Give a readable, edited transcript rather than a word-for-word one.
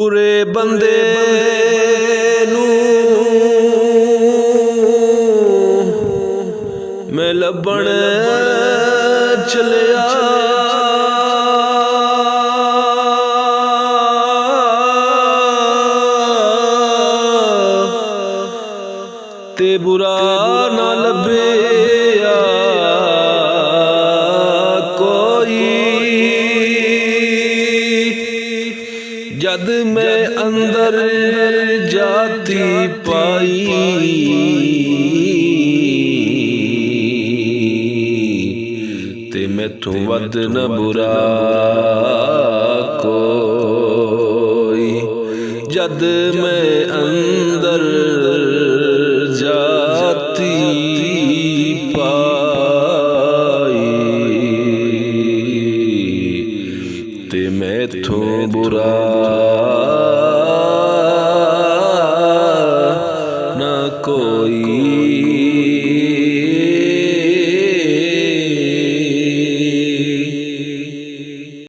पूरे बंदे नू मैं लभण चलिया ते बुरा ना लभया जद मैं अंदर जाती पाई ते मैथों वध न बुरा कोई। जद मैं अंदर जाती पाई ते मैथों बुरा